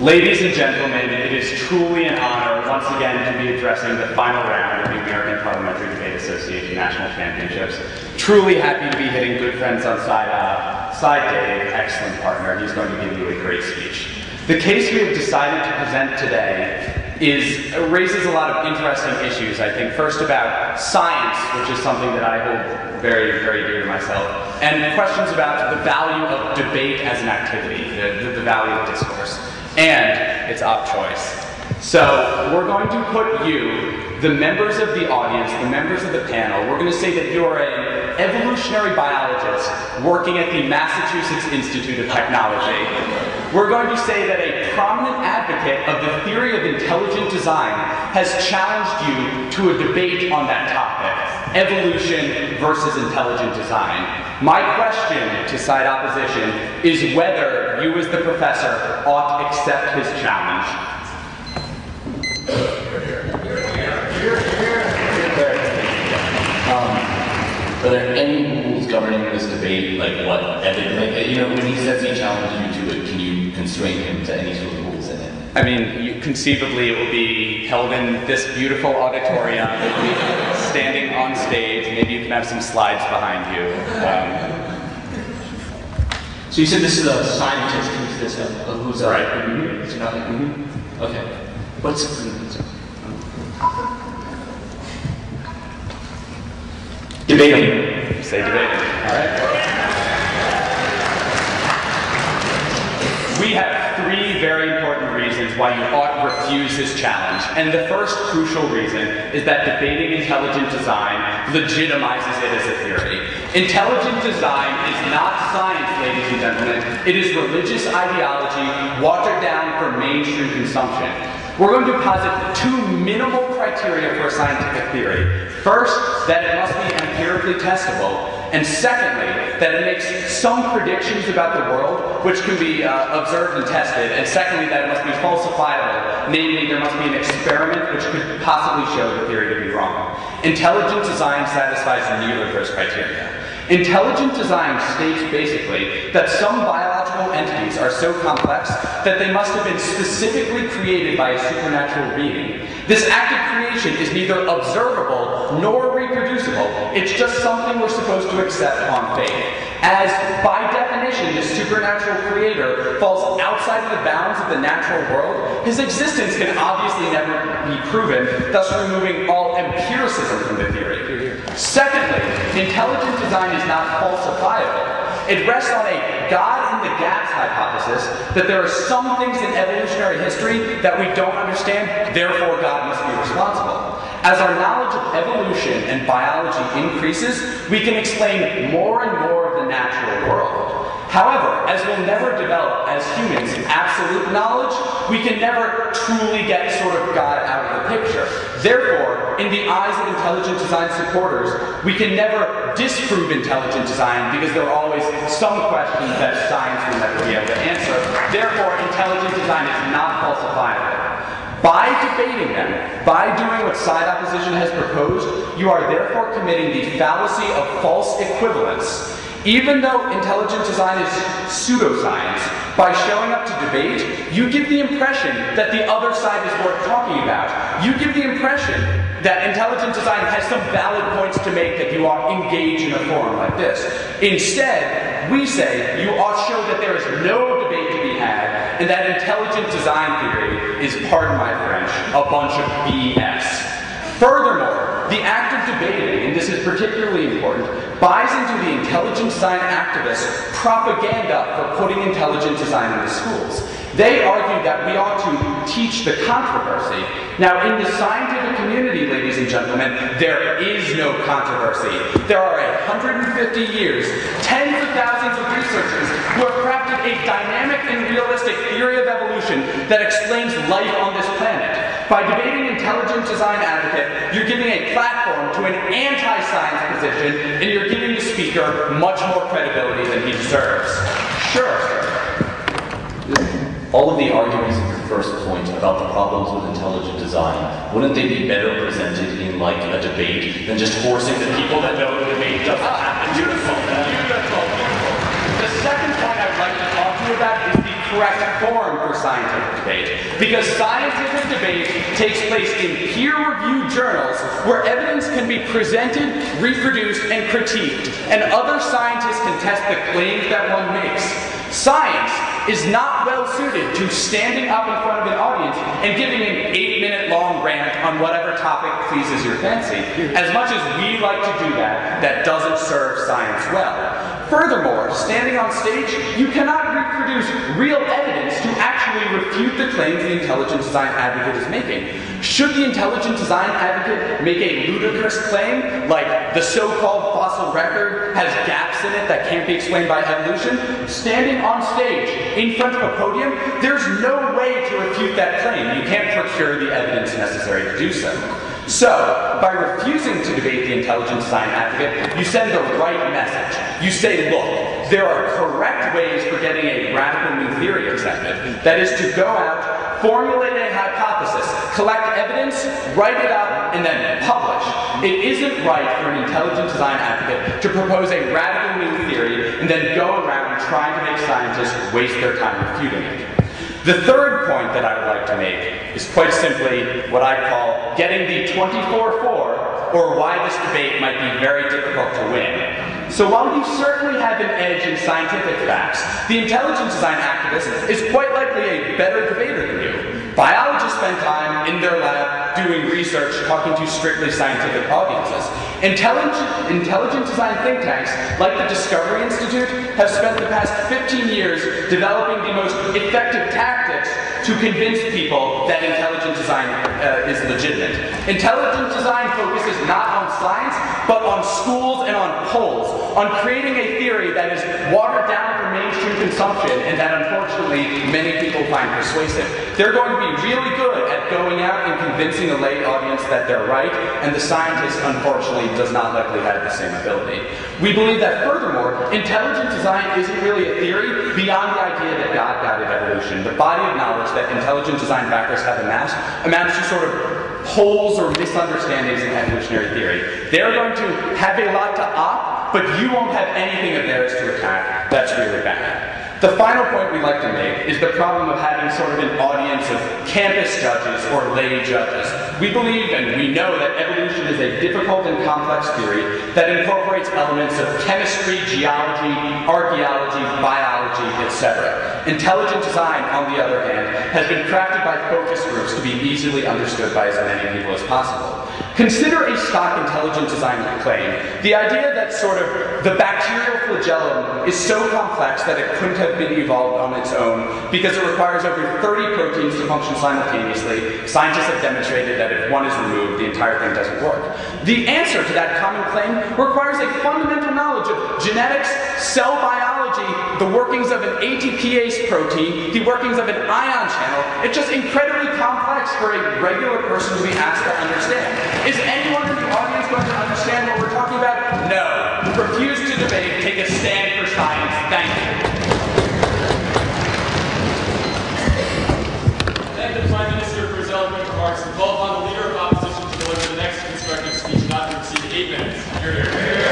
Ladies and gentlemen, it is truly an honor once again to be addressing the final round of the American Parliamentary Debate Association National Championships. Truly happy to be hitting good friends on side Dave, excellent partner. He's going to give you a great speech. The case we have decided to present today raises a lot of interesting issues, I think. First about science, which is something that I hold very, very dear to myself, and questions about the value of debate as an activity, the value of discourse, and its op choice. So we're going to put you, the members of the audience, the members of the panel, we're going to say that you're an evolutionary biologist working at the Massachusetts Institute of Technology. We're going to say that a prominent advocate of the theory of intelligent design has challenged you to a debate on that topic, evolution versus intelligent design. My question to side opposition is whether you as the professor ought to accept his challenge. Are there any rules governing this debate, like what, when he says he challenges you to it, can you constrain him to any sort of rules in it? I mean, conceivably it will be held in this beautiful auditorium, it will be standing on stage, maybe you can have some slides behind you. So you said this is a scientist who's this, who's a... Right. Okay. What's... Debating. Say debating. All right. We have three very important reasons why you ought to refuse his challenge. And the first crucial reason is that debating intelligent design legitimizes it as a theory. Intelligent design is not science, ladies and gentlemen. It is religious ideology watered down for mainstream consumption. We're going to posit two minimal criteria for a scientific theory. First, that it must be empirically testable. And secondly, that it makes some predictions about the world which can be observed and tested. And secondly, that it must be falsifiable. Namely, there must be an experiment which could possibly show the theory to be wrong. Intelligent design satisfies neither of those criteria. Intelligent design states basically that some biological entities are so complex that they must have been specifically created by a supernatural being. This act of creation is neither observable nor reproducible. It's just something we're supposed to accept on faith. As, by definition, this supernatural creator falls outside of the bounds of the natural world, his existence can obviously never be proven, thus removing all empiricism from the theory. Secondly, intelligent design is not falsifiable. It rests on a God in the gaps hypothesis that there are some things in evolutionary history that we don't understand, therefore God must be responsible. As our knowledge of evolution and biology increases, we can explain more and more of the natural world. However, as we'll never develop as humans absolute knowledge, we can never truly get sort of God out of the picture. Therefore, in the eyes of intelligent design supporters, we can never disprove intelligent design because there are always some questions that science will never be able to answer. Therefore, intelligent design is not falsifiable. By debating them, by doing what side opposition has proposed, you are therefore committing the fallacy of false equivalence. Even though intelligent design is pseudoscience, by showing up to debate, you give the impression that the other side is worth talking about. You give the impression that intelligent design has some valid points to make that you ought engage in a forum like this. Instead, we say you ought show that there is no debate to be had, and that intelligent design theory is, pardon my French, a bunch of BS. Furthermore, the act of debating, and this is particularly important, buys into the intelligent design activists' propaganda for putting intelligent design into schools. They argue that we ought to teach the controversy. Now, in the scientific community, ladies and gentlemen, there is no controversy. There are 150 years, tens of thousands of researchers who have crafted a dynamic and realistic theory of evolution that explains life on this planet. By debating intelligent design advocate, you're giving a platform to an anti-science position, and you're giving the speaker much more credibility than he deserves. Sure. All of the arguments of your first point about the problems with intelligent design, wouldn't they be better presented in like a debate than just forcing the people that know the debate doesn't happen? Beautiful, beautiful, beautiful. The second point I'd like to talk to you about is the correct forum for scientific debate, because scientific debate takes place in peer-reviewed journals where evidence can be presented, reproduced, and critiqued, and other scientists can test the claims that one makes. Science is not well suited to standing up in front of an audience and giving an 8-minute long rant on whatever topic pleases your fancy. As much as we like to do that, that doesn't serve science well. Furthermore, standing on stage, you cannot reproduce real evidence to actually refute the claims the intelligent design advocate is making. Should the intelligent design advocate make a ludicrous claim, like the so-called fossil record has gaps in it that can't be explained by evolution, standing on stage in front of a podium, there's no way to refute that claim. You can't procure the evidence necessary to do so. So, by refusing to debate the intelligent design advocate, you send the right message. You say, look, there are correct ways for getting a radical new theory accepted. That is to go out, formulate a hypothesis, collect evidence, write it up, and then publish. It isn't right for an intelligent design advocate to propose a radical new theory and then go around trying to make scientists waste their time refuting it. The third point that I would like to make is quite simply what I call getting the 24-4, or why this debate might be very difficult to win. So while you certainly have an edge in scientific facts, the intelligent design activist is quite likely a better debater than you. Biologists spend time in their lab doing research, talking to strictly scientific audiences. Intelligent design think tanks, like the Discovery Institute, have spent the past 15 years developing the most effective tactics to convince people that intelligent design is legitimate. Intelligent design focuses not on science, but on schools and on polls, on creating a theory that is watered down for mainstream consumption and that unfortunately many people find persuasive. They're going to be really good at going out and convincing a lay audience that they're right, and the scientist unfortunately does not likely have the same ability. We believe that furthermore, intelligent design isn't really a theory beyond the idea that God guided evolution. The body of knowledge that intelligent design backers have amassed amounts to sort of holes or misunderstandings in evolutionary theory. They're going to have a lot to opt, but you won't have anything of theirs to attack. That's really bad. The final point we'd like to make is the problem of having sort of an audience of campus judges or lay judges. We believe and we know that evolution is a difficult and complex theory that incorporates elements of chemistry, geology, archaeology, biology, etc. Intelligent design, on the other hand, has been crafted by focus groups to be easily understood by as many people as possible. Consider a stock intelligent design claim. The idea that sort of the bacterial flagellum is so complex that it couldn't have been evolved on its own because it requires over 30 proteins to function simultaneously. Scientists have demonstrated that if one is removed, the entire thing doesn't work. The answer to that common claim requires a fundamental knowledge of genetics, cell biology, the workings of an ATPase protein, the workings of an ion channel. It's just incredibly complex for a regular person to be asked to understand. Is anyone in the audience going to understand what we're talking about? No. Refuse to debate. Take a stand for science. Thank you. Thank the Prime Minister for his eloquent remarks and call upon the Leader of Opposition to deliver the next constructive speech not to exceed 8 minutes. Hear, hear, hear.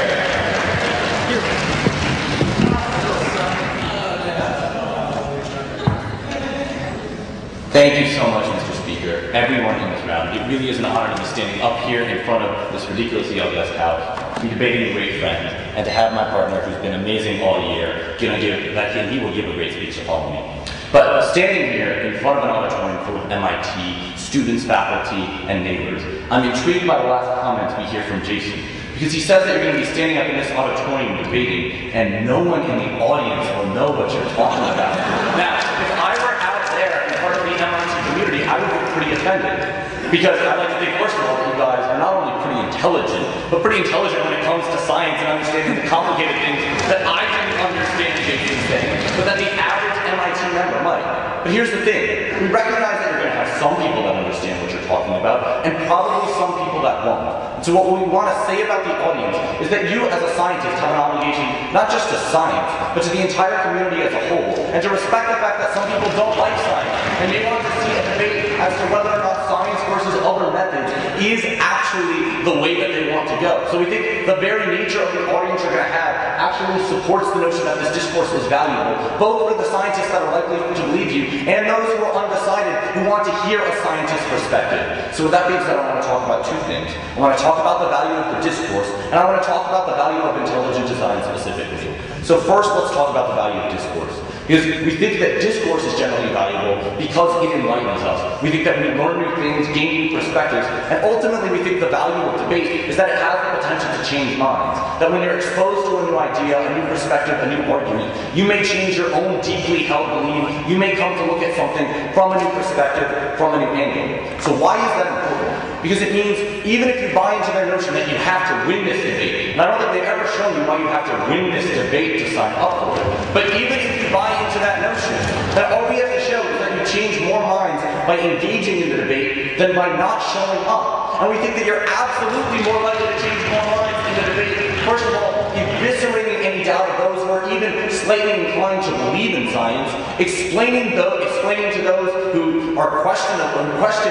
Thank you so much, Mr. Speaker, everyone in this round. It really is an honor to be standing up here in front of this ridiculously august house, to be debating a great friend, and to have my partner, who's been amazing all year, he will give a great speech to follow me. But standing here in front of an auditorium full of MIT students, faculty, and neighbors, I'm intrigued by the last comments we hear from Jason, because he says that you're going to be standing up in this auditorium debating, and no one in the audience will know what you're talking about. Now, if I were out there and part of the MIT community, I would be pretty offended. Because I like to think, first of all, you guys are not only pretty intelligent, but pretty intelligent when it comes to science and understanding the complicated things that I didn't understand Jason's saying, but that the average MIT member might. But here's the thing. We recognize that you're going to have some people that understand what you're talking about, and probably some people that won't. So what we want to say about the audience is that you as a scientist have an obligation not just to science, but to the entire community as a whole, and to respect the fact that some people don't like science, and they want to see a debate as to whether or not science versus other methods is actually the way that they want to go. So we think the very nature of the audience you're going to have actually supports the notion that this discourse is valuable, both for the scientists that are likely to believe you, and those who are undecided who want to hear a scientist's perspective. So with that being said, I want to talk about two things. I want to talk about the value of the discourse, and I want to talk about the value of intelligent design specifically. So first, let's talk about the value of discourse. Because we think that discourse is generally valuable because it enlightens us. We think that we learn new things, gain new perspectives, and ultimately we think the value of debate is that it has the potential to change minds. That when you're exposed to a new idea, a new perspective, a new argument, you may change your own deeply held belief. You may come to look at something from a new perspective, from a new angle. So why is that important? Because it means even if you buy into their notion that you have to win this debate, and I don't think they've ever shown you why you have to win this debate to sign up for it, but even if you buy into that notion, that all we have to show is that you change more minds by engaging in the debate than by not showing up. And we think that you're absolutely more likely to change more minds in the debate. First of all, eviscerating any doubt of those who are even slightly inclined to believe in science, explaining to those who are questioning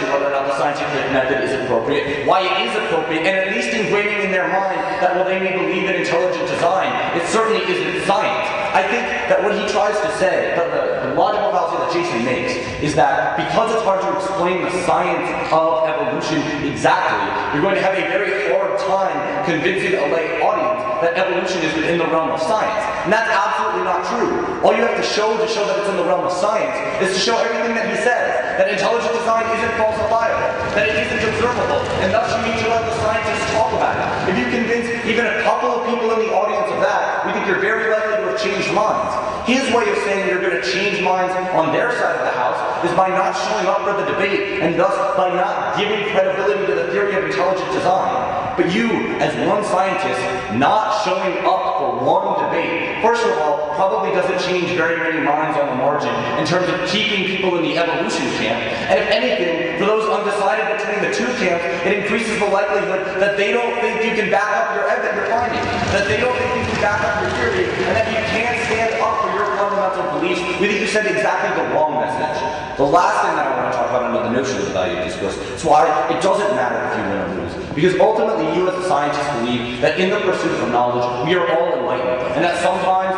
whether or not the scientific method is appropriate, why it is appropriate, and at least ingraining in their mind that while they may believe in intelligent design, it certainly isn't science. I think that what he tries to say, the logical fallacy that Jason makes, is that because it's hard to explain the science of evolution exactly, you're going to have a very hard time convincing a lay audience that evolution is within the realm of science. And that's absolutely not true. All you have to show that it's in the realm of science is to show everything that he says, that intelligent design isn't falsifiable, that it isn't observable, and thus you need to let the scientists talk about it. If you convince even a couple of people in the audience of that, we think you're very likely to have changed minds. His way of saying you're going to change minds on their side of the house is by not showing up for the debate, and thus by not giving credibility to the theory of intelligent design. But you, as one scientist, not showing up for one debate, first of all, probably doesn't change very many minds on the margin in terms of keeping people in the evolution camp. And if anything, for those undecided between the two camps, it increases the likelihood that they don't think you can back up your finding, that they don't think you can back up your theory, and that you can't stand up for your fundamental beliefs. We think you send exactly the wrong message. The last thing that I want to talk about under the notion of the value of discourse is why it doesn't matter if you win or lose. Because ultimately, you as a scientist believe that in the pursuit of knowledge, we are all enlightened. And that sometimes,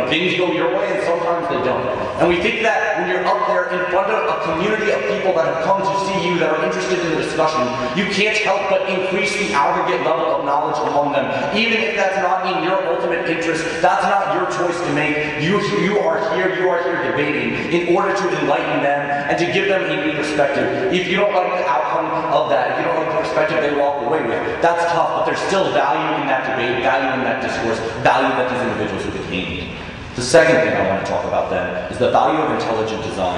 things go your way and sometimes they don't. And we think that when you're up there in front of a community of people that have come to see you, that are interested in the discussion, you can't help but increase the aggregate level of knowledge among them. Even if that's not in your ultimate interest, that's not your choice to make. You are here debating in order to enlighten them and to give them a new perspective. If you don't like the outcome of that, if you don't like the perspective they walk away with, that's tough, but there's still value in that debate, value in that discourse, value that these individuals have attained. The second thing I want to talk about then is the value of intelligent design.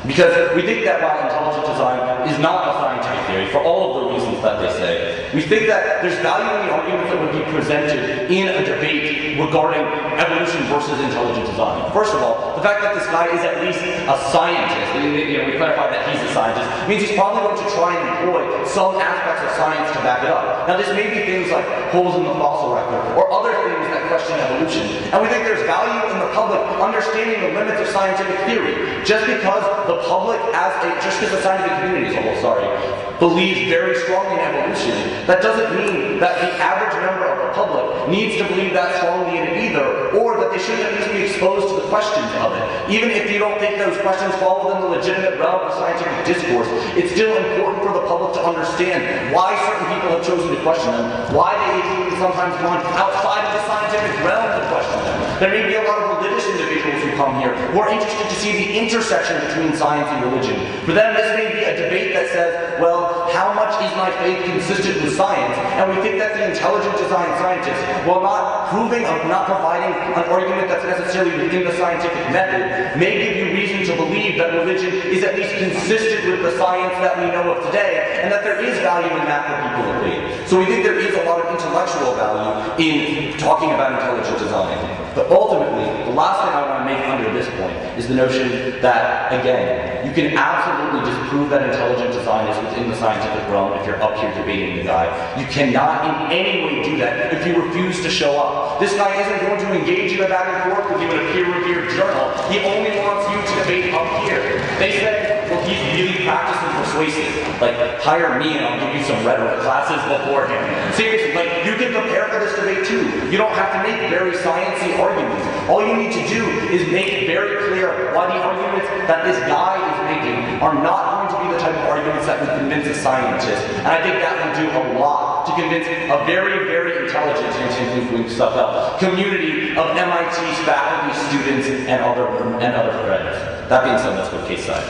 Because we think that while intelligent design is not a scientific theory, for all of the reasons that they say, we think that there's value in the arguments that would be presented in a debate regarding evolution versus intelligent design. First of all, the fact that this guy is at least a scientist, we clarified that he's a scientist, means he's probably going to try and employ some aspects of science to back it up. Now this may be things like holes in the fossil record, or other things that question evolution. And we think there's value in the public understanding the limits of scientific theory. Just because the public, just because the scientific community as a whole, believes very strongly in evolution, that doesn't mean that the average member of the public needs to believe that strongly in it either, or that they shouldn't at least be exposed to the questions of it. Even if you don't think those questions fall within the legitimate realm of scientific discourse, it's still important for the public to understand why certain people have chosen to question them, why they have sometimes gone outside of the scientific realm to question them. There may be a lot of religious individuals who come here who are interested to see the intersection between science and religion. For them, this may be a debate that says, well, how much is my faith consistent with science? And we think that the intelligent design scientists, while not providing an argument that's necessarily within the scientific method, may give you reason to believe that religion is at least consistent with the science that we know of today, and that there is value in that for people to believe. So we think there is a lot of intellectual value in talking about intelligent design. But ultimately, the last thing I want to make under this point is the notion that, again, you can absolutely disprove that intelligent design is within the scientific realm if you're up here debating the guy. You cannot in any way do that if you refuse to show up. This guy isn't going to engage in a back and forth with you in a peer-reviewed journal. He only wants you to debate up here. They said, well, he's really practicing persuasive. Like, hire me and I'll give you some rhetoric classes beforehand. Seriously, like, you can prepare for this debate too. You don't have to make very sciencey arguments. All you need to do is make very clear why the arguments that this guy is making are not going to be the type of arguments that would convince a scientist. And I think that will do a lot to convince a very, very intelligent, and stuff out, community of MIT's faculty, students, and other friends. That being said, let's go case study.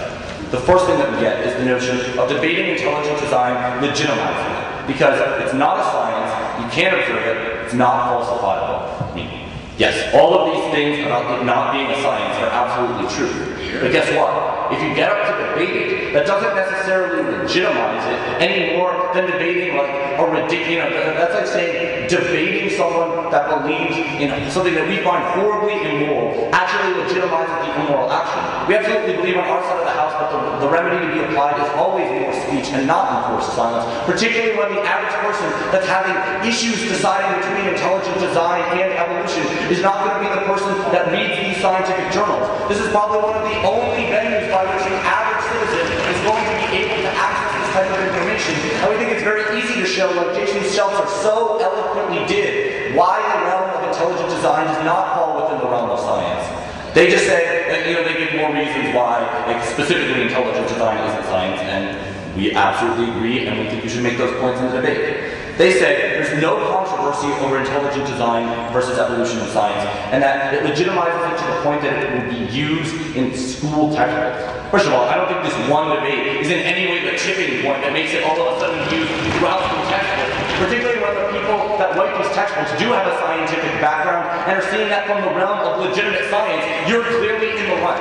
The first thing that we get is the notion of debating intelligent design legitimizing it. Because it's not a science, you can't observe it, it's not falsifiable. I mean, yes, all of these things about it not being a science are absolutely true. But guess what? If you get up to debate it, that doesn't necessarily legitimize it any more than debating like a ridiculous, that's like saying debating someone that believes in something that we find horribly immoral actually legitimizes the immoral action. We absolutely believe on our side of the house that the remedy to be applied is always more speech and not enforced silence, particularly when the average person that's having issues deciding between intelligent design and evolution is not going to be the person that reads these scientific journals. This is probably one of the only venues by which the average citizen is going to be able to access this type of information. And we think it's very easy to show, like Jason Stelter so eloquently did, why the realm of intelligent design does not fall within the realm of science. They just say, they give more reasons why, like specifically intelligent design isn't science, and we absolutely agree, and we think you should make those points in the debate. They say there's no controversy over intelligent design versus evolution in science, and that it legitimizes it to the point that it will be used in school textbooks. First of all, I don't think this one debate is in any way the tipping point that makes it all of a sudden used throughout school textbooks, particularly when the people that write these textbooks do have a scientific background and are seeing that from the realm of legitimate science. You're clearly in the right.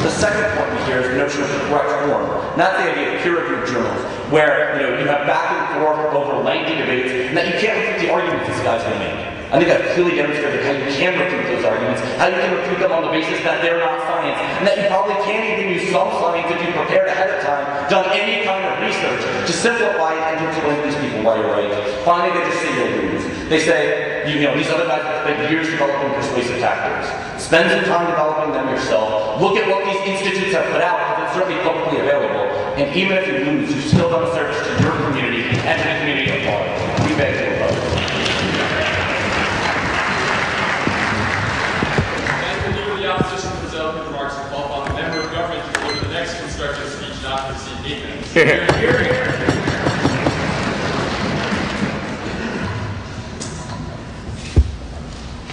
The second point we hear is the notion of the correct form. And that's the idea of peer-reviewed journals, where you have back and forth over lengthy debates, and that you can't refute the arguments this guy's going to make. I think I've clearly demonstrated how you can refute those arguments, how you can refute them on the basis that they're not science, and that you probably can't even use some science if you've prepared ahead of time, done any kind of research to simplify it and to explain to these people why you're right. Finally, they just say you'll lose. They say, these other guys have spent years developing persuasive tactics. Spend some time developing them yourself. Look at what these institutes have put out, because it's certainly publicly available. And even if you lose, you've still done a service to your community and to the community at large. We beg to oppose. The opposition puts out remarks to call upon the member of government to deliver the next constructive speech not to exceed 8 minutes. Here.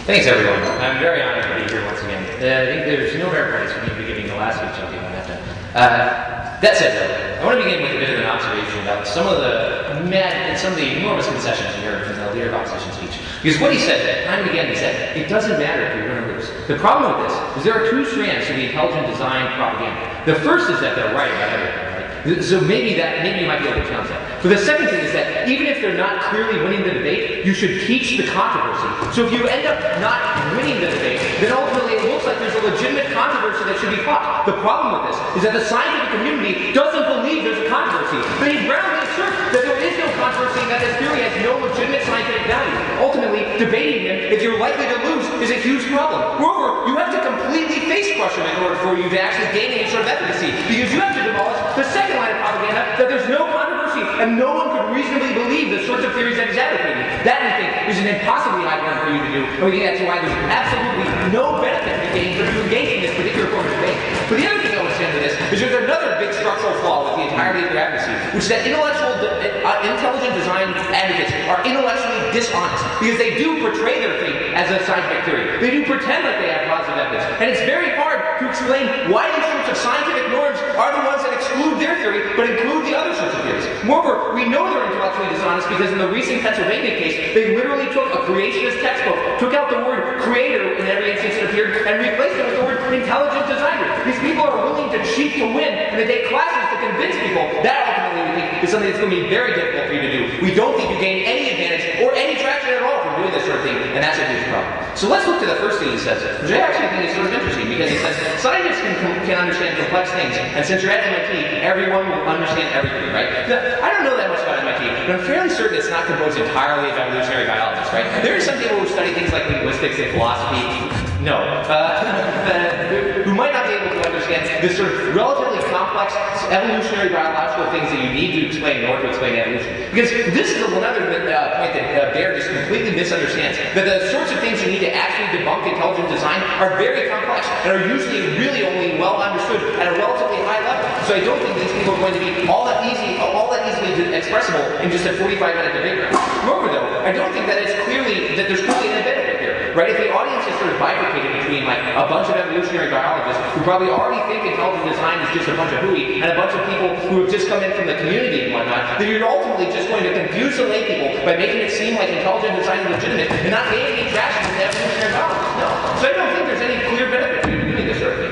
Thanks, everyone. I'm very honored to be here once again. I think there's no better place for me to be giving the last speech I'll give on that. That said, though, I want to begin with a bit of an observation about some of the enormous concessions we heard from the leader of opposition speech. Because what he said, time and again, he said, it doesn't matter if you're going to lose. The problem with this is there are two strands to the intelligent design propaganda. The first is that they're right about everything. So maybe you might be able to challenge that. But the second thing is that even if they're not clearly winning the debate, you should teach the controversy. So if you end up not winning the debate, then ultimately it looks like there's a legitimate controversy that should be fought. The problem with this is that the scientific community doesn't believe there's a controversy. But he roundly asserts that there is no controversy, that this theory has no legitimate scientific value. Ultimately, debating him, if you're likely to lose, is a huge problem. Moreover, you have to completely face crush him in order for you to actually gain any sort of efficacy, because you have to demolish the second line of propaganda that there's no controversy and no one could reasonably believe the sorts of theories that he's advocating. That, we think, is an impossibly high bar for you to do, and we think that's why there's absolutely no benefit to be gained for you engaging in this particular form of debate. But the other thing I want to say to this is there's another big structural flaw with the entirety of their advocacy, which is that intelligent design advocates are intellectually dishonest, because they do portray their thing as a scientific theory. They do pretend like they have positive evidence, and it's very hard to explain why these sorts of scientific norms are the ones that exclude their theory, but include the other sorts of theories. Moreover, we know they're intellectually dishonest because in the recent Pennsylvania case, they literally took a creationist textbook, took out the word creator in every instance it appeared, and replaced it with the word intelligent designer. These people are willing to cheat to win, and they take classes to convince people, that ultimately we think is something that's going to be very difficult for you to do. We don't think you gain any advantage or any traction at all from doing this sort of thing, and that's a huge problem. So let's look to the first thing he says, which I actually think is sort of interesting, because he says, scientists can understand complex things, and since you're at MIT, everyone will understand everything, right? Now, I don't know that much about MIT, but I'm fairly certain it's not composed entirely of evolutionary biologists, right? There are some people who study things like linguistics and philosophy, who might not be able to understand the sort of relatively complex evolutionary biological things that you need to explain in order to explain evolution. Because this is another point that Baer just completely misunderstands, that the sorts of things you need to actually debunk intelligent design are very complex and are usually really only well understood at a relatively high level. So I don't think these people are going to be all that easily expressible in just a 45-minute debate round. Moreover, though, I don't think that there's clearly an benefit here, right? If the audience is sort of bifurcated between like a bunch of evolutionary biologists who probably already think intelligent design is just a bunch of hooey, and a bunch of people who have just come in from the community and whatnot, then you're ultimately just going to confuse the lay people by making it seem like intelligent design is legitimate and not gaining any traction with the evolutionary biologists. No. So I don't think there's any clear benefit to doing this sort of thing.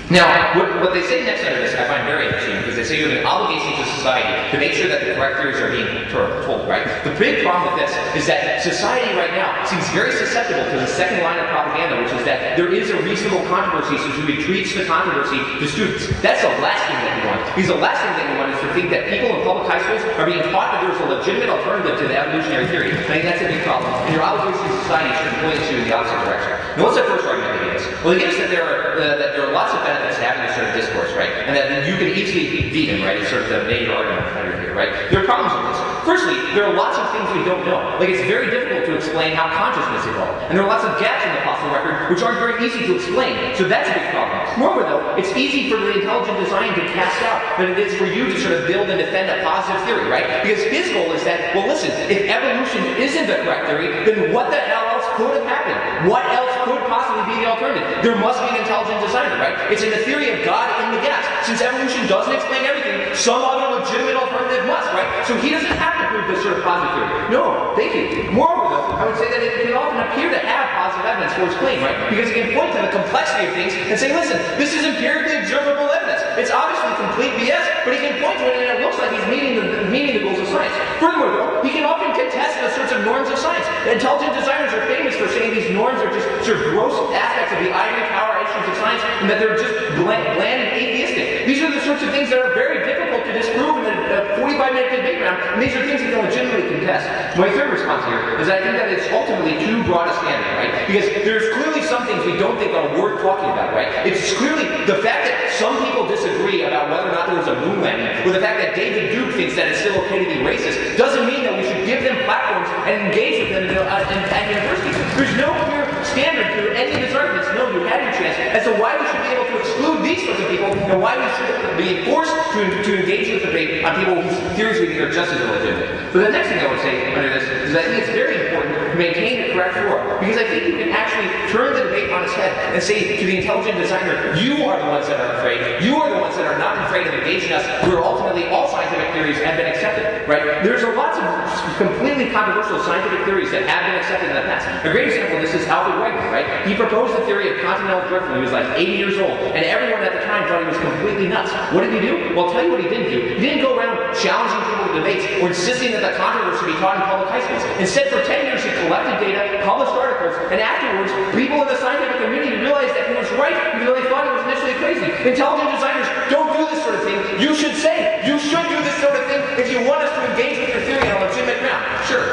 Now, what they say next under this I find very interesting, because they say you have an obligation to society to make sure that the correct theories are being told, right? The big problem with this is that society right now seems very susceptible to the second line of propaganda, which is that there is a reasonable controversy, so to retreat the controversy to students. That's the last thing that we want. Because the last thing that we want is to think that people in public high schools are being taught that there's a legitimate alternative to the evolutionary theory. I think that's a big problem, and your obligation to society should point you in the opposite direction. Now, what's the first argument they give us? Well, they give us that there are lots of benefits to having this sort of discourse, right? And that you can easily beat him, right? It's sort of the major argument here, right? There are problems with this. Firstly, there are lots of things we don't know. Like, it's very difficult to explain how consciousness evolved. And there are lots of gaps in the fossil record which aren't very easy to explain. So that's a big problem. Moreover, though, it's easy for the intelligent design to cast out than it is for you to sort of build and defend a positive theory, right? Because his goal is that, well, listen, if evolution isn't the correct theory, then what the hell else could have happened? What else could possibly be the alternative? There must be an intelligent designer, right? It's in the theory of God in the gaps. Since evolution doesn't explain everything, some other legitimate alternative must, right? So he doesn't have to prove this sort of positive theory. No, thank you. Moreover, though, I would say that it can often appear to have positive evidence for his claim, right? Because it can point to the complexity of things and say, listen, this is empirically observable evidence. It's obviously complete BS, but he can point to it and it looks like he's meeting the goals of science. Furthermore, though, he can often contest the sorts of norms of science. Intelligent designers are famous for saying these norms are just sort of gross aspects of the ivory tower issues of science, and that they're just bland and atheistic. These are the sorts of things that are very difficult to disprove in a 45-minute debate round, and these are things that can legitimately contest. My third response here is that I think that it's ultimately too broad a standard, right? Because there's clearly some things we don't think are worth talking about, right? It's clearly the fact that some people disagree about whether or not there was a moon landing, or the fact that David Duke thinks that it's still okay to be racist, doesn't mean that we should give them platforms and engage with them at universities. There's no clear standard to any of his arguments. No, you had your chance as to why we should be able to exclude these sorts of people, and why we should be forced to engage with debate on people whose theories we think are just as illegitimate. But the next thing I would say under this is that I think it's very important to maintain the correct forum, because I think you can actually turn the debate on its head and say to the intelligent designer, you are the ones that are afraid, you are the ones that are not afraid of engaging us, where ultimately all scientific theories have been accepted, right? There's lots of completely controversial scientific theories that have been accepted in the past. A great example of this is Alfred Wegener, right? He proposed the theory of continental drift when he was like 80 years old, and everyone at the time thought he was completely nuts. What did he do? Well, I'll tell you what he didn't do. He didn't go around challenging people to debates or insisting that the controversy be taught in public high schools. Instead, for 10 years, he collected data, published articles, and afterwards, people in the scientific community realized that he was right, even though they thought he was initially crazy. Intelligent designers don't do this sort of thing. You should say, you should do this sort of thing if you want us to engage with your theory on a legitimate ground. Sure.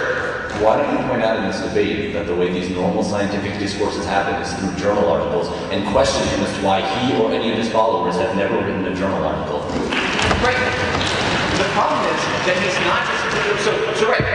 Why don't you point out in this debate that the way these normal scientific discourses happen is through journal articles, and question him as to why he or any of his followers have never written a journal article? Right. The problem is that he's not just...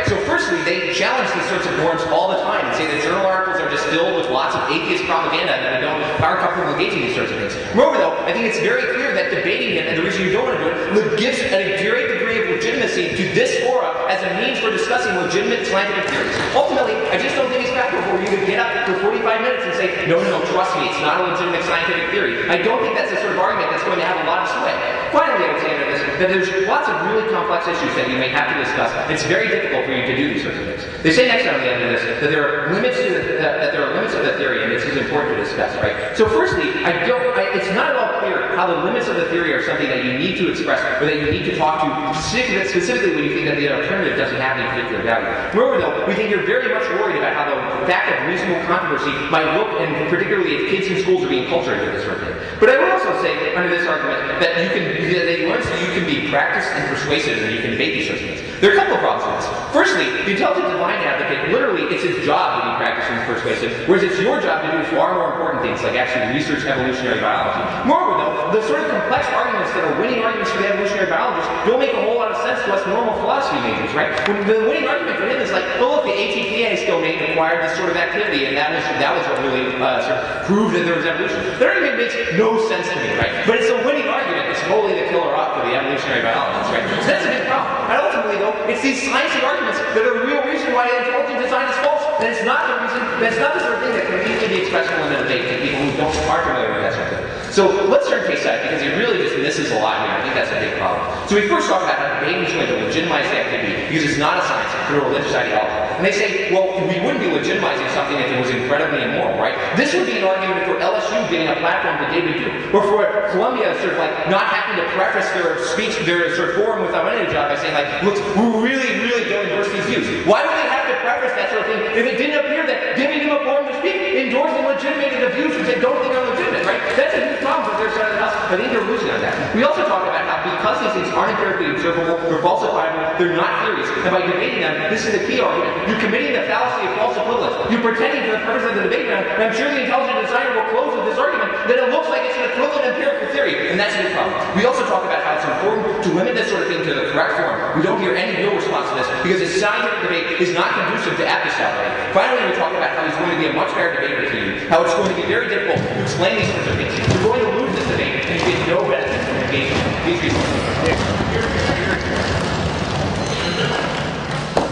So firstly, they challenge these sorts of norms all the time and say that journal articles are just filled with lots of atheist propaganda and that aren't comfortable engaging these sorts of things. Moreover, though, I think it's very clear that debating him, and the reason you don't want to do it, gives a great degree of legitimacy to this fora as a means for discussing legitimate scientific theories. Ultimately, I just don't think it's practical for you to get up for 45 minutes and say, no, trust me, it's not a legitimate scientific theory. I don't think that's the sort of argument that's going to have a lot of sway. Finally, I would say that there's lots of really complex issues that you may have to discuss. It's very difficult for you to do these sorts of things. They say next on the end of this that there are limits to of the theory, and this is important to discuss, right? So firstly, it's not at all clear how the limits of the theory are something that you need to express, or that you need to talk to, specifically when you think that the alternative doesn't have any particular value. Moreover, though, we think you're very much worried about how the fact of reasonable controversy might look, and particularly if kids in schools are being cultured into this sort of thing. But I will also say, under this argument, that they learn so you can be practiced and persuasive, and you can debate these sorts of things. There are a couple of problems with this. Firstly, the intelligent design advocate, literally, it's his job to be practiced and persuasive, whereas it's your job to do far more important things, like actually research evolutionary biology. Moreover, though, the sort of complex arguments that are winning arguments for the evolutionary biologists don't make a whole lot of sense to us normal philosophy majors, right? When the winning argument for him is like, oh look, the ATPase domain acquired this sort of activity, and that was what really sort of proved that there was evolution. That argument makes no sense to me, right? But it's a winning argument. It's totally the killer rock for the evolutionary biologists, right? So that's a big problem. And ultimately, though, it's these sciencey arguments that are the real reason why intelligent design is false. And it's not the reason, that's not the sort of thing that can easily be expressed in a debate to people who aren't familiar with that sort of thing. So let's turn case study, because it really just misses a lot here. I think that's a big problem. So we first talk about how debating is going to legitimize the activity, because it's not a science, it's a religious ideology. And they say, well, we wouldn't be legitimizing something if it was incredibly immoral, right? This would be an argument for LSU getting a platform that David do, or for Columbia sort of like not having to preface their speech, their sort of forum with our editor job by saying like, look, we're really don't endorse these views. Why do they have to preface that sort of thing if it didn't appear that giving them a forum to speak endorsed and legitimated the views which they don't think are legitimate, right? That's a huge problem for their side of the house. I think they're losing on that. We also talk about how because these things aren't empirically observable or falsifiable, they're not theories. And by debating them, this is the key argument. You're committing the fallacy of false equivalence. You're pretending for the purpose of the debate round, and I'm sure the intelligent designer will close with this argument that it looks like it's an equivalent empirical theory, and that's a big problem. We also talk about how it's important to limit this sort of thing to the correct form. We don't hear any real response to this because the scientific debate is not conducive to epistolary. Finally, we talk about how he's going to be a much better debater to you, how it's going to be very difficult to explain these sorts of things. You're going to lose this debate, and you get no benefit from engaging these resources.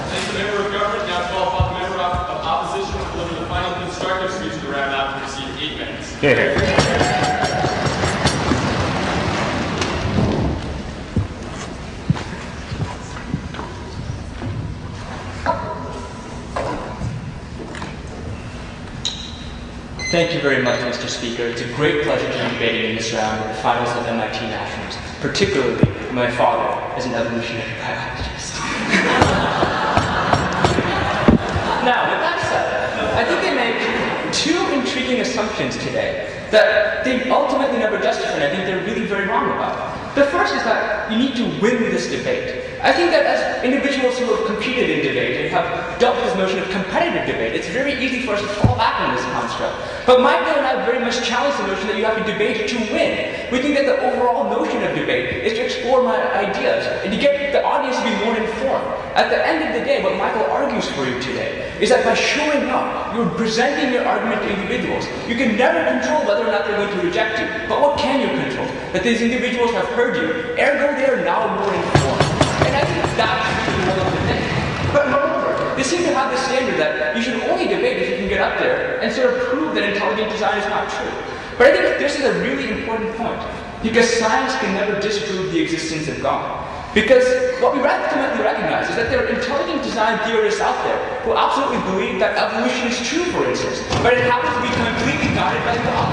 Thanks to the member of government. Now call upon the member of opposition to deliver the final constructive speech to round out to receive 8 minutes. Thank you very much, Mr. Speaker. It's a great pleasure to be debating in this round of the finals of MIT Nationals, particularly my father as an evolutionary biologist. Now, with that said, I think they make two intriguing assumptions today that they ultimately never justify, and I think they're really very wrong about. The first is that you need to win this debate. I think that as individuals who have competed in debate and have dealt with this notion of competitive debate, it's very easy for us to fall back on this construct. But Michael and I very much challenge the notion that you have to debate to win. We think that the overall notion of debate is to explore my ideas and to get the audience to be more informed. At the end of the day, what Michael argues for you today is that by showing up, you're presenting your argument to individuals. You can never control whether or not they're going to reject you. But what can you control? That these individuals have heard you, ergo they are now more informed. And I think that's really one of the things. But moreover, they seem to have the standard that you should only debate if you can get up there and sort of prove that intelligent design is not true. But I think this is a really important point, because science can never disprove the existence of God. Because what we ultimately recognize is that there are intelligent design theorists out there who absolutely believe that evolution is true, for instance, but it happens to be completely guided by God.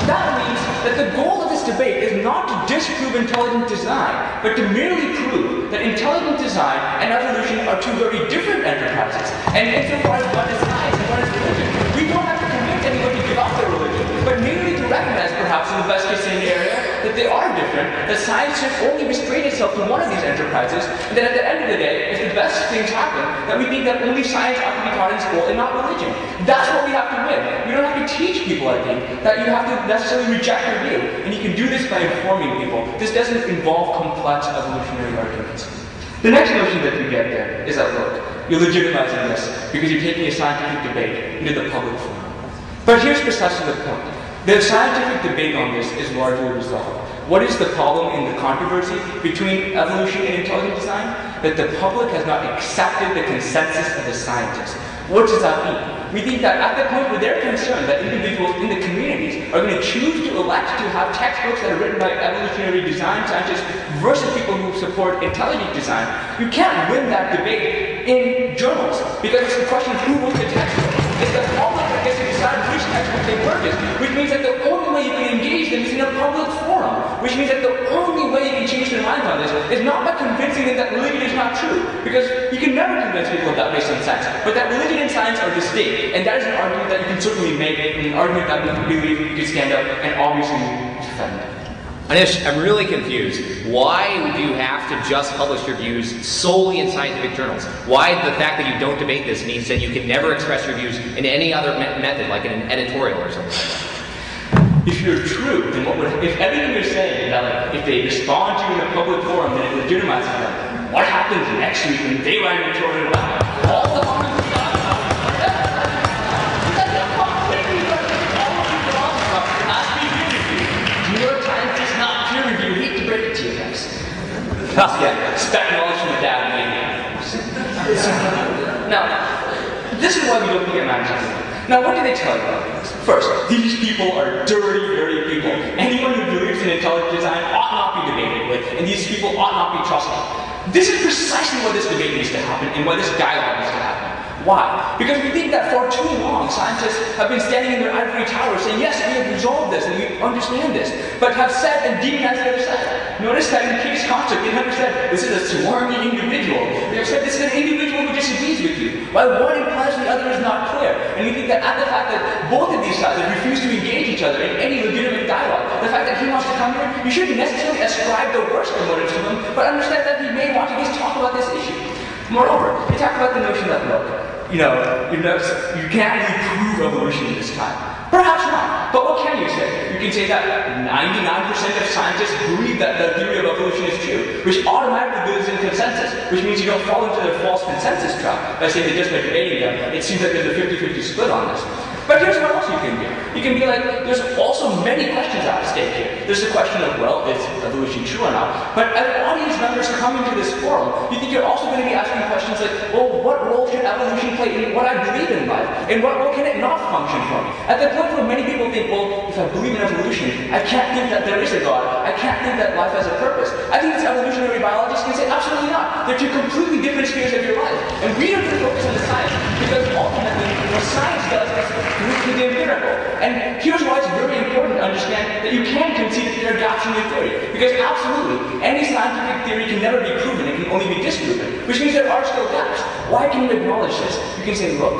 That means that the goal of this debate is not to disprove intelligent design, but to merely prove that intelligent design and evolution are two very different enterprises. And insofar as one is science and one is religion, we don't have to convince anyone to give up their religion, but merely to recognize, perhaps in the best case scenario, that they are different, that science should only restrain itself to one of these enterprises, and that at the end of the day, if the best things happen, that we think that only science ought to be taught in school and not religion. That's what we have to win. We don't have to teach people, I think, that you have to necessarily reject your view, and you can do this by informing people. This doesn't involve complex evolutionary arguments. The next notion that you get there is that, look, you're legitimizing this because you're taking a scientific debate into the public forum. But here's precisely the point. The scientific debate on this is largely resolved. What is the problem in the controversy between evolution and intelligent design? That the public has not accepted the consensus of the scientists. What does that mean? We think that at the point where they're concerned that individuals in the communities are going to choose to elect to have textbooks that are written by evolutionary design scientists versus people who support intelligent design, you can't win that debate in journals, because it's the question of who wrote the textbook. It's the public that gets to decide which textbook-based purpose, which means that the only way you can engage them is in a public forum, which means that the only way you can change their minds on this is not by convincing them that religion is not true, because you can never convince people of that based on science, but that religion and science are distinct, and that is an argument that you can certainly make, and an argument that we believe you can stand up and obviously defend. Anish, I'm really confused. Why do you have to just publish your views solely in scientific journals? Why the fact that you don't debate this means that you can never express your views in any other method, like in an editorial or something like that? If you're true, then if everything you're saying, that like, if they respond to you in a public forum, then it legitimizes them. What happens next week when they write an editorial about all the comments? Yeah, expect knowledge from the dad and Now, this is why we don't get managers. Now, what do they tell you about this? First, these people are dirty, dirty people. Anyone who believes in intelligent design ought not be debated with, and these people ought not be trusted. This is precisely why this debate needs to happen, and why this dialogue needs to happen. Why? Because we think that for too long, scientists have been standing in their ivory tower saying, yes, we have resolved this and we understand this, but have said and demonized the other side. Notice that in case construct, they never said, this is a swarming individual. They have said, this is an individual who disagrees with you. While one implies the other is not clear. And we think that at the fact that both of these sides have refused to engage each other in any legitimate dialogue, the fact that he wants to come here, you shouldn't necessarily ascribe the worst of motives to him, but understand that he may want to just talk about this issue. Moreover, they talk about the notion that, look, you can't really prove evolution in this time. Perhaps not, but what can you say? You can say that 99% of scientists believe that the theory of evolution is true, which automatically builds in consensus, which means you don't fall into the false consensus trap by saying that just by debating them, it seems like there's a 50-50 split on this. But here's what else you can do. You can be like, there's also many questions at stake here. There's the question of, well, is evolution true or not? But as audience members coming to this forum, you think you're also going to be asking questions like, well, what role should evolution play in what I believe in life? And what role can it not function for me? At the point where many people think, well, if I believe in evolution, I can't think that there is a God. I can't think that life has a purpose. I think this evolutionary biologists can say, absolutely not. They're two completely different spheres of your life. And we are going to focus on the science, because ultimately, what science does is to the empirical. And here's why it's very important to understand that you can concede that there are gaps in your theory. Because absolutely, any scientific theory can never be proven, it can only be disproven. Which means there are still gaps. Why can you acknowledge this? You can say, look,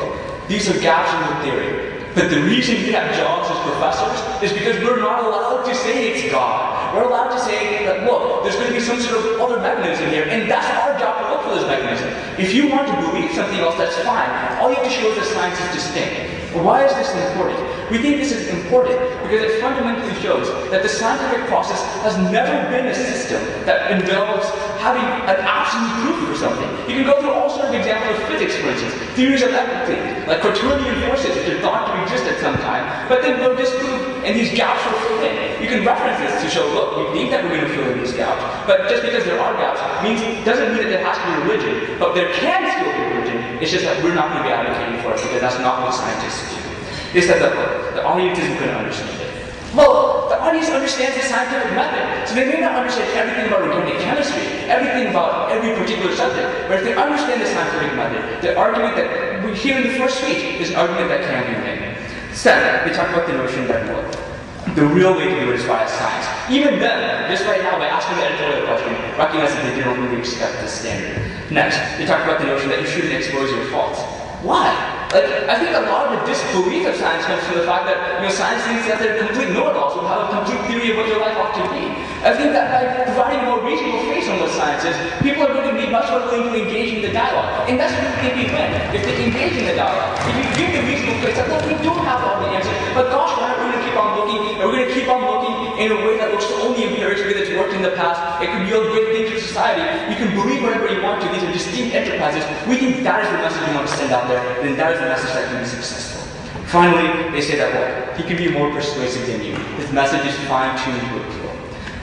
these are gaps in the theory. But the reason we have jobs as professors is because we're not allowed to say it's God. We're allowed to say that, look, there's going to be some sort of other mechanism here, and that's our job to look for this mechanism. If you want to believe something else, that's fine. All you have to show is that science is distinct. Why is this important? We think this is important because it fundamentally shows that the scientific process has never been a system that involves having an absolute proof for something. You can go through all sorts of examples of physics, for instance, theories of everything, like quaternion forces, which are thought to exist at some time, but then were disproved, and these gaps were filled in. You can reference this to show, look, we think that we're going to fill in these gaps, but just because there are gaps doesn't mean that there has to be religion, but there can still be religion. It's just that we're not going to be advocating for it because that's not what scientists do. They said that, look, the audience isn't going to understand it. Well, the audience understands the scientific method, so they may not understand everything about organic chemistry, everything about every particular subject, but if they understand the scientific method, the argument that we hear in the first speech is an argument that can be made. Second, they talk about the notion that, look, the real way to do it is via science. Even then, just right now, by asking the editorial question, recognize that they didn't really accept the standard. Next, they talk about the notion that you shouldn't expose your faults. Why? Like, I think a lot of the disbelief of science comes from the fact that, science thinks that they're complete know-it-alls who have a complete theory of what your life ought to be. I think that by providing a more reasonable face on what science is, people are going to be much more willing to engage in the dialogue. And that's what we think we win, if they engage in the dialogue. If you give the reasonable face that, look, we don't have all the answers, but gosh, we're going to keep on looking, and we're going to keep on looking in a way that looks only empirical, because it's worked in the past, it could yield great things to society, you can believe whatever you want to, these are distinct enterprises. We think that is the message you want to send out there, and that is the message that can be successful. Finally, they say that, well, he can be more persuasive than you. His message is fine-tuned to appeal.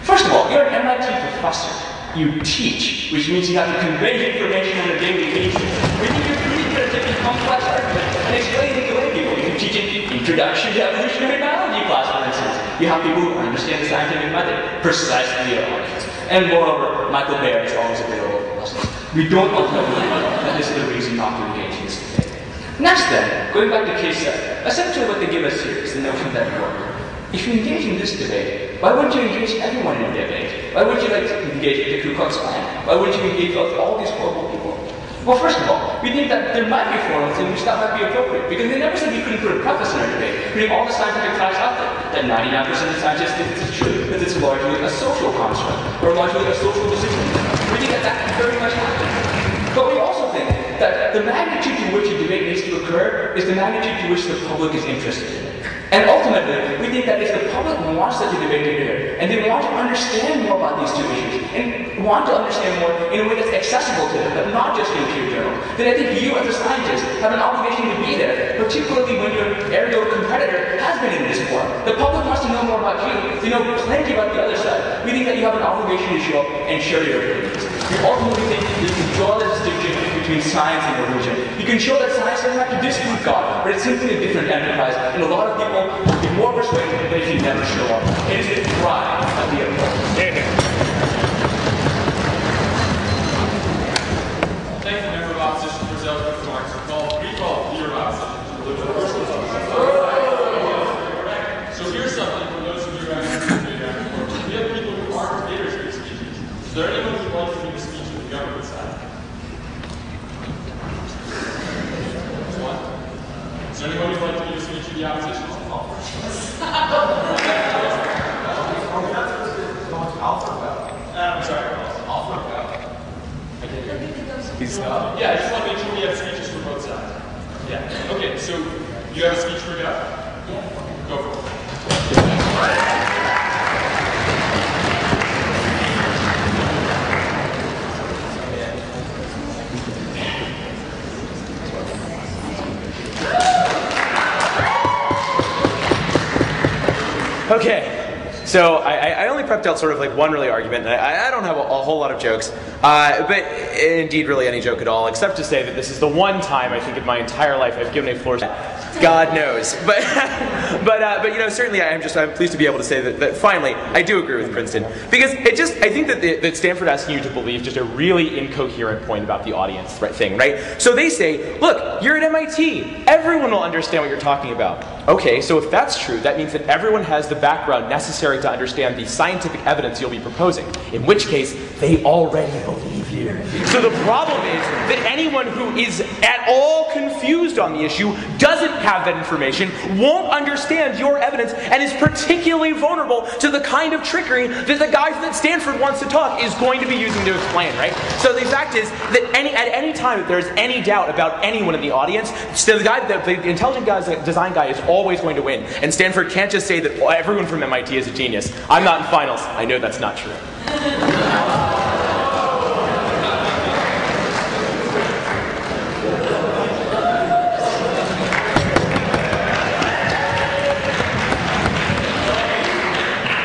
First of all, you're an MIT professor. You teach, which means you have to convey information on a daily basis. We think you're pretty good at taking complex arguments and explaining it to lay people. You can teach an introduction to evolutionary biology class, for instance. You have people who understand the scientific method, precisely your audience. And moreover, Michael Baird is always available for lessons. We don't ultimately know that this is the reason not to engage in this debate. Next then, going back to case 7, essentially what they give us here is the notion that, look, if you engage in this debate, why wouldn't you engage everyone in a debate? Why wouldn't you engage with the Ku Klux Klan? Why wouldn't you engage with all these horrible people? Well, first of all, we think that there might be forums in which that might be appropriate, because they never said we couldn't put a preface in our debate, putting all the scientific facts out there, that 99% of scientists think this is true, that it's largely a social construct, or largely a social decision. We think that that can very much happen. But we also think that the magnitude to which a debate needs to occur is the magnitude to which the public is interested in it. And ultimately, we think that if the public wants such a debate to occur, and they want to understand more about these two issues, and want to understand more in a way that's accessible to them, but not just in a peer journal, then I think you as a scientist have an obligation to be there, particularly when your ergo competitor has been in this forum. The public wants to know more about you. They know plenty about the other side. We think that you have an obligation to show up and share your opinions. We ultimately think that you can draw the distinction between science and religion. You can show that science doesn't have to disprove God, but it's simply a different enterprise, and a lot of people will be more persuaded than if you never show up. It is the pride of the approach. Thank you, member of opposition, for zealous remarks. Recall leader of opposition to deliver the first result. So here's something for those of you who haven't seen the debate. We have people who aren't debaters in these speeches. Is there anyone who wants to give a speech to the government side? There's one. Is there anyone who'd like to give a speech to the opposition? I'm sorry. Yeah, I just want to make sure we have speeches for both sides. Yeah. Okay, so you have a speech for Doug? Yeah. Go for it. Okay, so I only prepped out sort of like one really argument, and I don't have a whole lot of jokes, but indeed really any joke at all, except to say that this is the one time I think in my entire life I've given a floor. God knows, but you know, certainly I'm pleased to be able to say that finally I do agree with Princeton, because I think that Stanford asking you to believe just a really incoherent point about the audience thing, right? So they say, look, you're at MIT, everyone will understand what you're talking about. Okay, so if that's true, that means that everyone has the background necessary to understand the scientific evidence you'll be proposing, in which case they already believe you. So the problem is that anyone who is at all confused on the issue doesn't have that information, won't understand your evidence, and is particularly vulnerable to the kind of trickery that the guy that Stanford wants to talk is going to be using to explain, right? So the fact is that at any time that there's any doubt about anyone in the audience, so the intelligent design guy is always going to win, and Stanford can't just say that everyone from MIT is a genius. I'm not in finals. I know that's not true.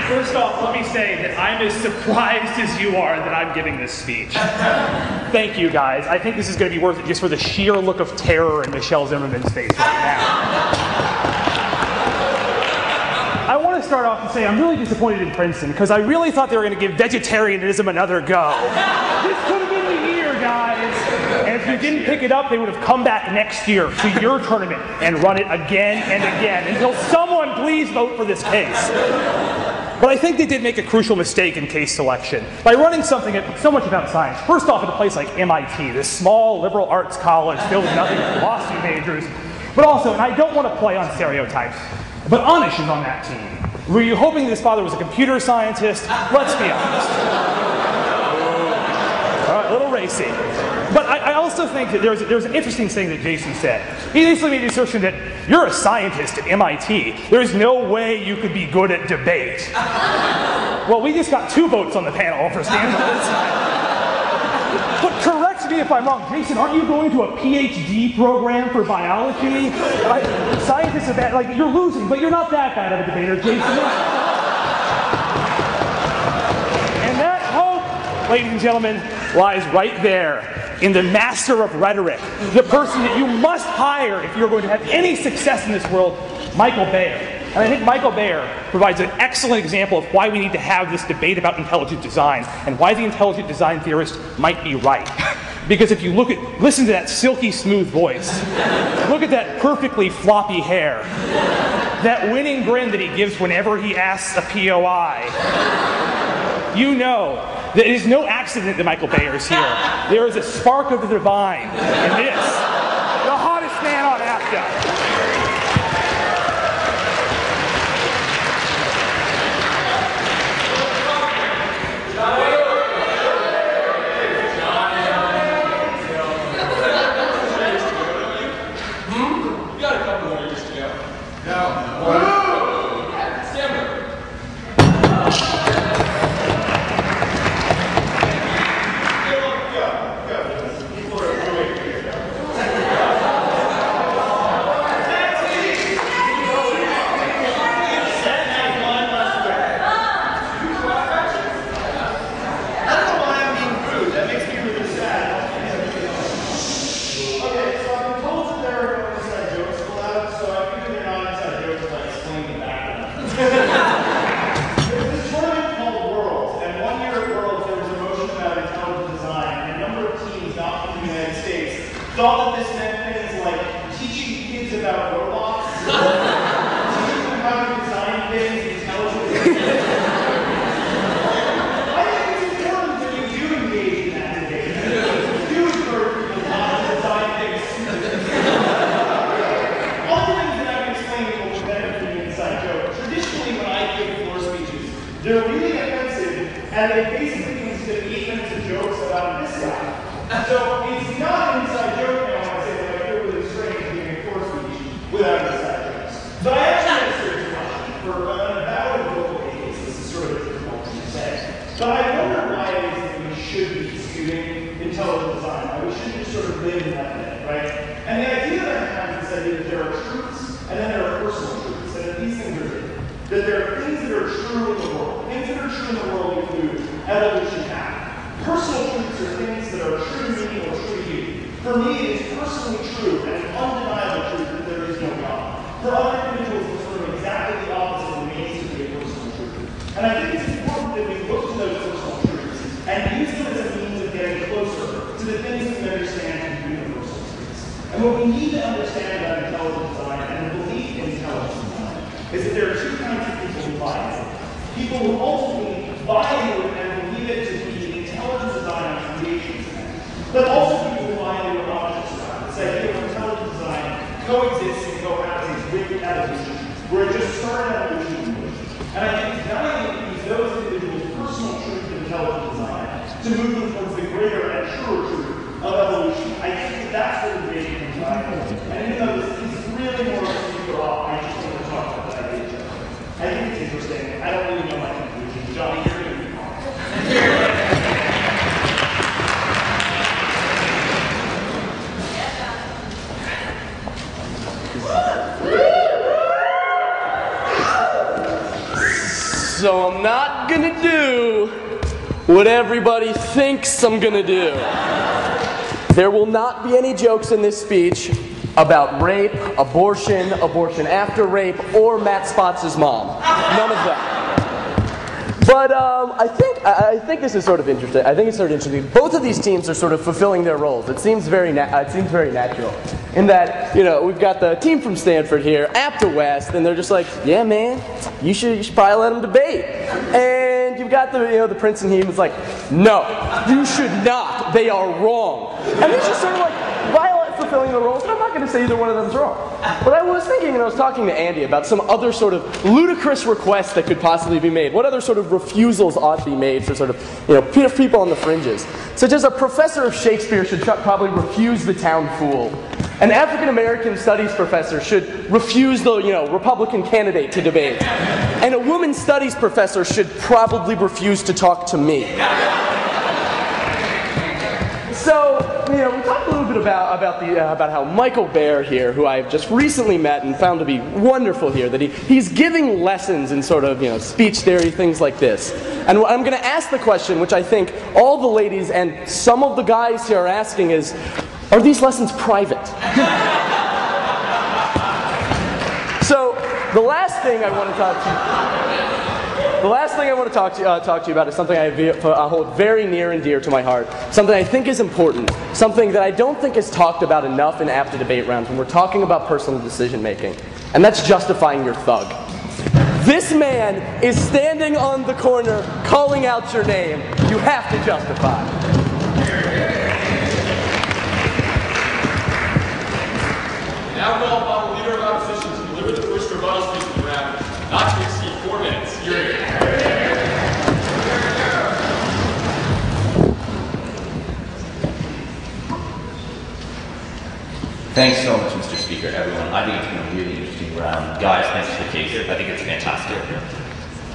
First off, let me say that I'm as surprised as you are that I'm giving this speech. Thank you, guys. I think this is going to be worth it just for the sheer look of terror in Michelle Zimmerman's face right now. I want to start off and say I'm really disappointed in Princeton, because I really thought they were going to give vegetarianism another go. This could have been the year, guys. And if you didn't pick it up, they would have come back next year to your tournament and run it again and again until someone please vote for this case. But I think they did make a crucial mistake in case selection by running something so much about science. First off, at a place like MIT, this small liberal arts college filled with nothing but philosophy majors. But also, and I don't want to play on stereotypes, but Anish is on that team. Were you hoping his father was a computer scientist? Let's be honest. All right, a little racy. But I also think that there's an interesting thing that Jason said. He basically made the assertion that you're a scientist at MIT. There's no way you could be good at debate. Well, we just got 2 votes on the panel for Stanford. But correct me if I'm wrong. Jason, aren't you going to a PhD program for biology? Scientists are bad. Like, you're losing, but you're not that bad of a debater, Jason. And that hope, ladies and gentlemen, lies right there in the master of rhetoric, the person that you must hire if you're going to have any success in this world, Michael Bayer. And I think Michael Bayer provides an excellent example of why we need to have this debate about intelligent design and why the intelligent design theorist might be right. Because if you listen to that silky smooth voice, look at that perfectly floppy hair, that winning grin that he gives whenever he asks a POI, you know that it is no accident that Michael Bayer is here. There is a spark of the divine in this, the hottest man on APTA. Thought that this meant things like teaching kids about robots, teaching them how to design things intelligently. I think it's important that you do engage in that debate. You do encourage people how to design things. All the things that I can explain will prevent it from being inside joke. Traditionally, when I give floor speeches, they're really offensive, and they basically consist of 8 minutes of jokes about this guy. So it's not an inside joke now when I say that I feel really strange giving a floor speech without inside jokes. But I actually have a serious question for an avowed vocal atheist. This is sort of difficult to say. But I wonder why it is that we should be disputing intelligent design. Why we shouldn't just sort of live in that day, right? And the idea that I have is this idea that there are truths and then there are personal truths, and that these things are different. That there are things that are true in the world. Things that are true in the world include evolution happening. Personal truths are things that are true to me or true to you. For me, it is personally true and an undeniable truth that there is no God. For other individuals, it's sort of exactly the opposite of the means to be a personal truth. And I think it's important that we look to those personal truths and use them as a means of getting closer to the things that we understand to be universal truths. And what we need to understand about intelligent design and the belief in intelligent design is that there are two kinds of people who buy into it. People who ultimately buy into it and believe it to be intelligent design and creation, but also people who buy into objects around it. This idea of intelligent design coexists and cohabitates with evolution, where it just started evolution. And I think it's valuable to use those individuals' personal truth of intelligent design to move them towards the greater and truer truth of evolution. I think that that's where the debate comes back. And even though this is really more of a speaker off, I just want to talk about that idea. I think it's interesting. I don't really know my conclusion. Johnny, you're going to be wrong. So I'm not gonna do what everybody thinks I'm gonna do. There will not be any jokes in this speech about rape, abortion, abortion after rape, or Matt Spots' mom. None of that. But I think this is sort of interesting. I think it's sort of interesting. Both of these teams are sort of fulfilling their roles. It seems very natural. In that, you know, we've got the team from Stanford here, APTA West, and they're just like, yeah, man, you should probably let them debate. And you've got the Princeton team that's like, no, you should not. They are wrong. And it's just sort of like violent fulfilling the roles. And I'm not going to say either one of them's wrong. But I was thinking, and I was talking to Andy about some other sort of ludicrous requests that could possibly be made. What other sort of refusals ought to be made for sort of, you know, people on the fringes? Such as a professor of Shakespeare should probably refuse the town fool. An African-American studies professor should refuse the, Republican candidate to debate. And a women's studies professor should probably refuse to talk to me. So, we talked a little bit about how Michael Bayer here, who I've just recently met and found to be wonderful here, that he's giving lessons in sort of, speech theory, things like this. And I'm going to ask the question, which I think all the ladies and some of the guys here are asking is, are these lessons private? So, the last thing I want to talk to you... The last thing I want to talk to you about is something I hold very near and dear to my heart, something I think is important, something that I don't think is talked about enough in APTA debate rounds when we're talking about personal decision making, and that's justifying your thug. This man is standing on the corner calling out your name. You have to justify. Now call upon the Leader of Opposition to deliver the first rebuttal speech of the round, not to exceed 4 minutes. You're here. Thanks so much, Mr. Speaker, everyone. I think it's been a really interesting round. Guys, thanks for the case. I think it's fantastic.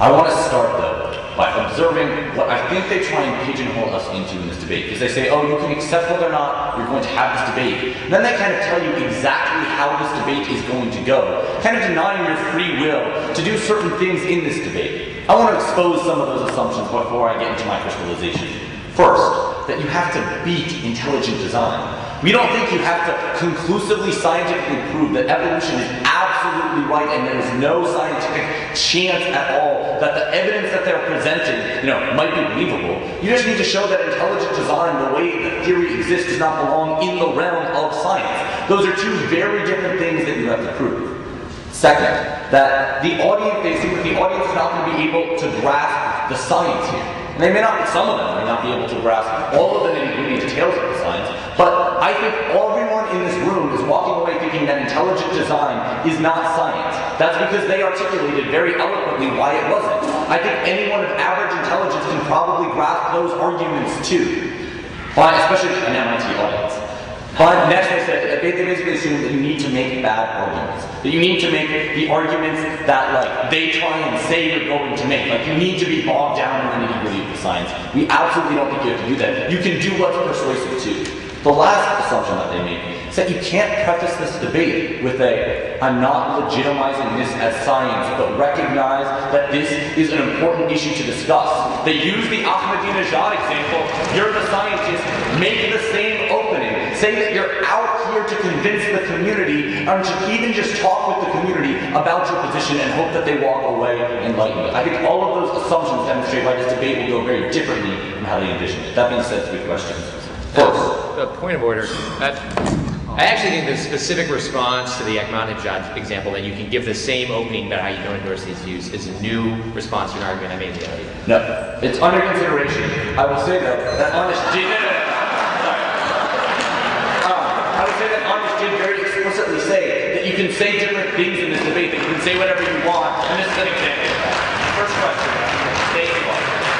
I want to start, though, by observing what I think they try and pigeonhole us into in this debate. Because they say, oh, you can accept whether or not you're going to have this debate. And then they kind of tell you exactly how this debate is going to go, kind of denying your free will to do certain things in this debate. I want to expose some of those assumptions before I get into my crystallization. First, that you have to beat intelligent design. We don't think you have to conclusively scientifically prove that evolution is absolutely right and there is no scientific chance at all that the evidence that they're presenting, might be believable. You just need to show that intelligent design, the way the theory exists, does not belong in the realm of science. Those are two very different things that you have to prove. Second, that the audience is not going to be able to grasp the science here. And some of them may not be able to grasp all of the nitty-gritty details of the science, but I think everyone in this room is walking away thinking that intelligent design is not science. That's because they articulated very eloquently why it wasn't. I think anyone of average intelligence can probably grasp those arguments too, especially an MIT audience. But next they basically assume that you need to make bad arguments. That you need to make the arguments that they try and say you're going to make. You need to be bogged down in the nitty-gritty of the science. We absolutely don't think you have to do that. You can do what's persuasive too. The last assumption that they make is that you can't preface this debate with I'm not legitimizing this as science, but recognize that this is an important issue to discuss. They use the Ahmadinejad example. You're the scientist. Make the same opening. Say that you're out here to convince the community, or even just talk with the community about your position and hope that they walk away enlightened. I think all of those assumptions demonstrate why this debate will go very differently from how they envision it. That being said, 3 questions. First. A point of order. I actually think the specific response to the Ahmadinejad example, that you can give the same opening about how you don't endorse these views, is a new response to an argument I made the other day. No, it's under consideration. I will say though that Anish did. I would say that Anish did very explicitly say that you can say different things in this debate. That you can say whatever you want, and this is an example of that. First question.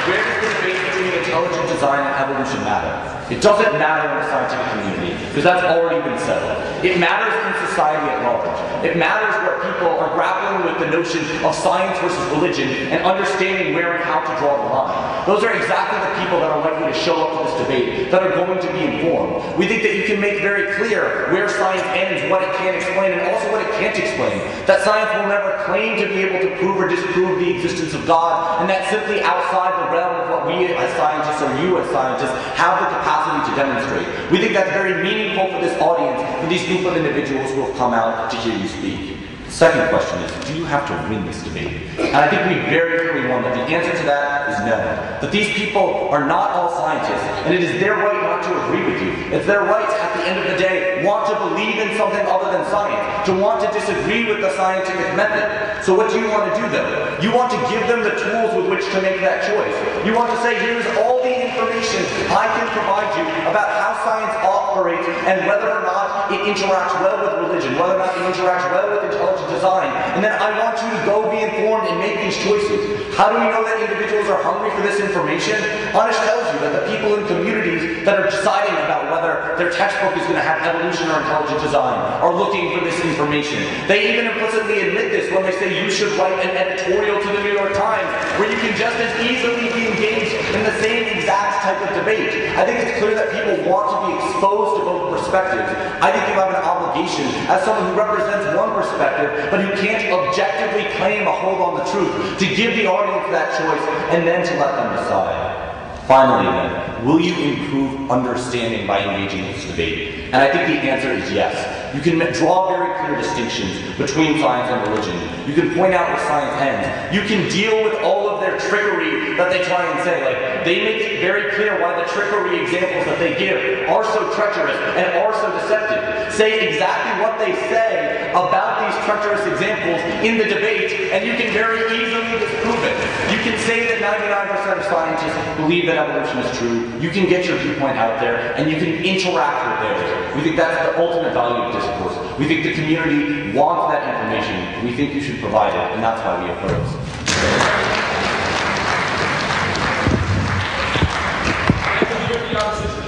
Where does the debate between intelligent design and evolution matter? It doesn't matter in the scientific community, because that's already been settled. It matters in society at large. It matters where people are grappling with the notion of science versus religion and understanding where and how to draw the line. Those are exactly the people that are likely to show up to this debate, that are going to be informed. We think that you can make very clear where science ends, what it can explain, and also what it can't explain. That science will never claim to be able to prove or disprove the existence of God, and that's simply outside the realm of what we as scientists, or you as scientists, have the capacity to demonstrate. We think that's very meaningful for this audience, for these group of individuals who have come out to hear you speak. The second question is, do you have to win this debate? And I think we very clearly won that the answer to that is no. That these people are not all scientists, and it is their right not to agree with you. It's their right at the end of the day want to believe in something other than science, to want to disagree with the scientific method. So what do you want to do though? You want to give them the tools with which to make that choice. You want to say, here's all the information I can provide you about how science operates and whether or not it interacts well with religion, whether or not it interacts well with intelligent design. And then I want you to go be informed and make these choices. How do we know that individuals are hungry for this information? Anish tells you that the people in communities that are deciding about whether their textbook is going to have evolution or intelligent design are looking for this information. They even implicitly admit this when they say you should write an editorial to the New York Times where you can just as easily be engaged in the same exact type of debate. I think it's clear that people want to be exposed to both perspectives. I think you have an obligation as someone who represents one perspective but who can't objectively claim a hold on the truth to give the audience that choice and then to let them decide. Finally then, will you improve understanding by engaging in this debate? And I think the answer is yes. You can draw very clear distinctions between science and religion. You can point out where science ends. You can deal with all of their trickery that they try and say. Like, they make it very clear why the trickery examples that they give are so treacherous and are so deceptive. Say exactly what they say about these treacherous examples in the debate, and you can very easily disprove it. You can say that 99% of scientists believe that evolution is true. You can get your viewpoint out there, and you can interact with theirs. We think that's the ultimate value of discourse. We think the community wants that information. We think you should provide it, and that's why we oppose.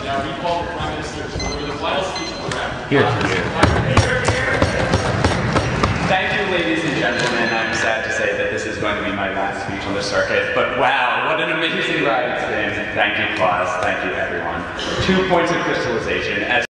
Now we call the Prime Minister to deliver the final speech of the round. Here. Thank you, ladies and gentlemen. I'm sad to say that this is going to be my last speech on the circuit, but wow, what an amazing ride it's been. Thank you, Claus. Thank you, everyone. 2 points of crystallization. As